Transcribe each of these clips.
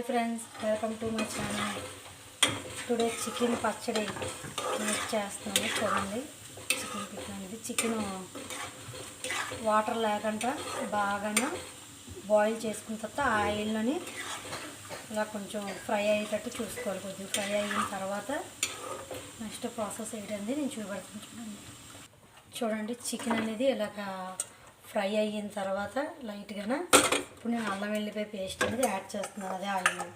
Hi friends, welcome to my channel. Today chicken పచ్చడి make చేస్తున్నాను. చూడండి చికెన్ పిక్ అనేది చికెన్ వాటర్ లేకుండా బాగా బాయిల్ చేసుకున్న తర్వాత ఆయిల్లోని ఇలా కొంచెం ఫ్రై అయ్యేటట్టు చూసుకోవాలి. కొంచెం ఫ్రై అయిన తర్వాత నెక్స్ట్ ప్రాసెస్ ఏంటంటే నేను చూపెడతాను. చూడండి చికెన్ అనేది ఇలాగ ఫ్రై అయిన తర్వాత లైట్గా ఇప్పుడు నేను అల్లం వెల్లిపాయ పేస్ట్ అనేది యాడ్ చేస్తున్నాను. అదే ఆయిల్ అల్లం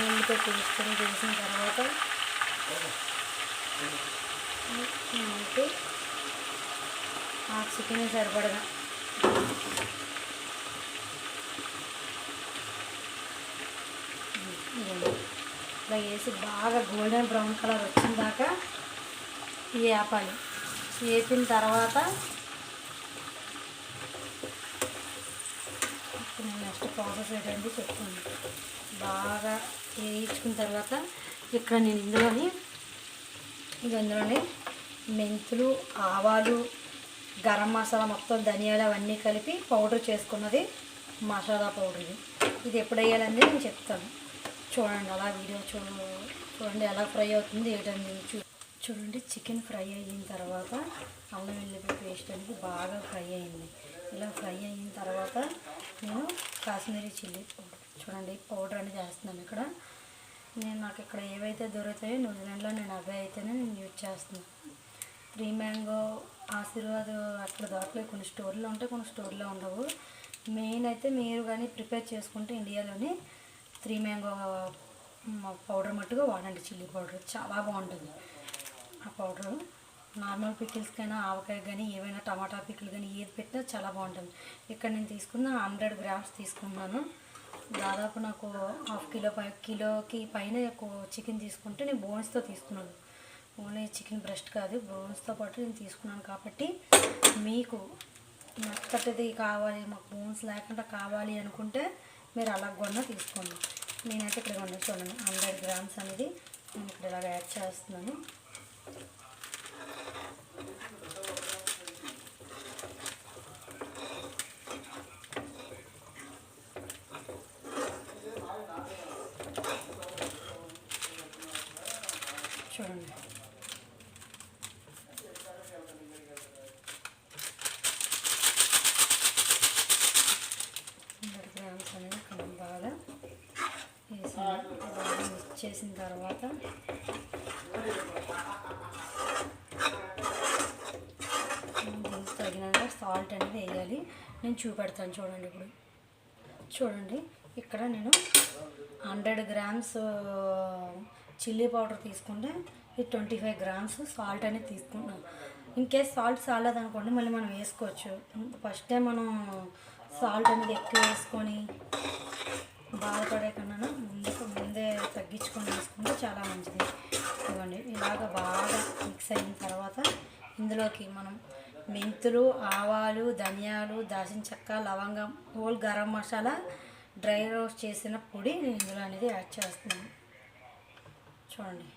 వెల్లిపాయ పేస్ట్ అనేది వేసిన తర్వాత మనకి ఆ చికెన్ సరిపడగా ఇలా వేసి బాగా గోల్డెన్ బ్రౌన్ కలర్ వచ్చిన దాకా వేపాలి. వేపిన తర్వాత నేను నెక్స్ట్ ప్రాసెస్ ఏంటంటే చెప్తాను. బాగా వేయించుకున్న తర్వాత ఇక్కడ నేను ఇందులోని మెంతులు, ఆవాలు, గరం మసాలా మొత్తం ధనియాలు అవన్నీ కలిపి పౌడర్ చేసుకున్నది మసాలా పౌడర్. ఇది ఎప్పుడు వేయాలని నేను చెప్తాను. చూడండి అలా వీడియో చూడండి ఎలా ఫ్రై అవుతుంది ఏంటండి. చూడండి చికెన్ ఫ్రై అయిన తర్వాత అల్లం వెల్లిపాయ పేస్ట్ అనేది బాగా ఫ్రై అయింది. ఇలా ఫ్రై అయిన తర్వాత నేను కాశ్మీరీ చిల్లీ పౌడర్ చూడండి పౌడర్ అనేది వేస్తున్నాను. ఇక్కడ నాకు ఇక్కడ ఏవైతే దొరుకుతాయో న్యూజిలాండ్లో నేను అవే అయితేనే నేను యూజ్ చేస్తున్నాను. 3 మ్యాంగో ఆశీర్వాద్ అక్కడ దొరకలేదు. కొన్ని స్టోర్లో ఉంటాయి, కొన్ని స్టోర్లో ఉండవు. మెయిన్ అయితే మీరు కానీ ప్రిపేర్ చేసుకుంటే ఇండియాలోని 3 మ్యాంగో పౌడర్ మట్టుగా వాడండి. చిల్లీ పౌడర్ చాలా బాగుంటుంది. ఆ పౌడరు నార్మల్ పికిల్స్కైనా ఆవకాయ కానీ ఏవైనా టమాటా పికిల్ కానీ ఏది పెట్టినా చాలా బాగుంటుంది. ఇక్కడ నేను తీసుకున్న 100 గ్రామ్స్ తీసుకున్నాను. దాదాపు నాకు కిలోకి పైన చికెన్ తీసుకుంటే నేను బోన్స్తో తీసుకున్నాను. ఓన్లీ చికెన్ బ్రెస్ట్ కాదు, బోన్స్తో పాటు నేను తీసుకున్నాను. కాబట్టి మీకు మెత్తటిది కావాలి, మాకు బోన్స్ లేకుండా కావాలి అనుకుంటే మీరు అలా కూడా తీసుకోండి. నేనైతే ఇక్కడ కొండ చూడండి 100 గ్రామ్స్ అనేది నేను ఇక్కడ ఇలాగ యాడ్ చేస్తున్నాను. చూడండి 100 గ్రామ్స్ అనేది బాగా మిక్స్ చేసిన తర్వాత దీనికి తగినంత సాల్ట్ అనేది వేయాలి. నేను చూపెడతాను చూడండి. ఇప్పుడు చూడండి ఇక్కడ నేను 100 గ్రామ్స్ చిల్లీ పౌడర్ తీసుకుంటే ఇది 25 గ్రామ్స్ సాల్ట్ అనేది తీసుకుంటున్నాను. ఇన్కేస్ సాల్ట్ చాలదనుకోండి మళ్ళీ మనం వేసుకోవచ్చు. ఫస్ట్ టైం మనం సాల్ట్ అనేది ఎక్కువ వేసుకొని బాధపడే కన్నా ముందే తగ్గించుకొని వేసుకుంటే చాలా మంచిది. ఇవ్వండి ఇలాగ బాగా మిక్స్ అయిన తర్వాత ఇందులోకి మనం మెంతులు, ఆవాలు, ధనియాలు, దాల్చిన చెక్క, లవంగం, whole garam masala, dry roast చేసిన పొడి నేను ఇందులో అనేది యాడ్ చేస్తున్నాను. చూడండి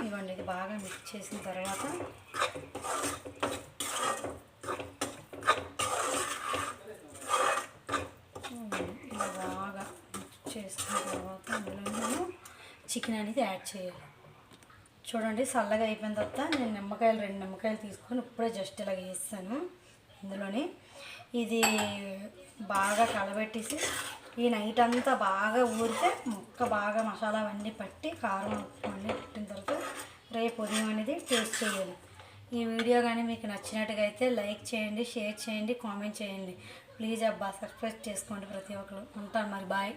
ఇవ్వండి ఇది బాగా మిక్స్ చేసిన తర్వాత ఇలా బాగా మిక్స్ చేసుకున్న తర్వాత అందులో నేను చికెన్ అనేది యాడ్ చేయాలి. చూడండి చల్లగా అయిపోయిన తర్వాత నేను 2 నిమ్మకాయలు తీసుకొని ఇప్పుడే జస్ట్ ఇలా వేస్తాను. ఇందులోని ఇది బాగా కలబెట్టేసి ఈ నైట్ అంతా బాగా ఊరితే ముక్క బాగా మసాలా అవన్నీ పట్టి కారం అన్నీ పెట్టిన తర్వాత రేపు ఉదయం అనేది టేస్ట్ చేయాలి. ఈ వీడియో కానీ మీకు నచ్చినట్టుగా అయితే లైక్ చేయండి, షేర్ చేయండి, కామెంట్ చేయండి. ప్లీజ్ అబ్బా సబ్స్క్రైబ్ చేసుకోండి ప్రతి ఒక్కరు. ఉంటాను మరి, బాయ్.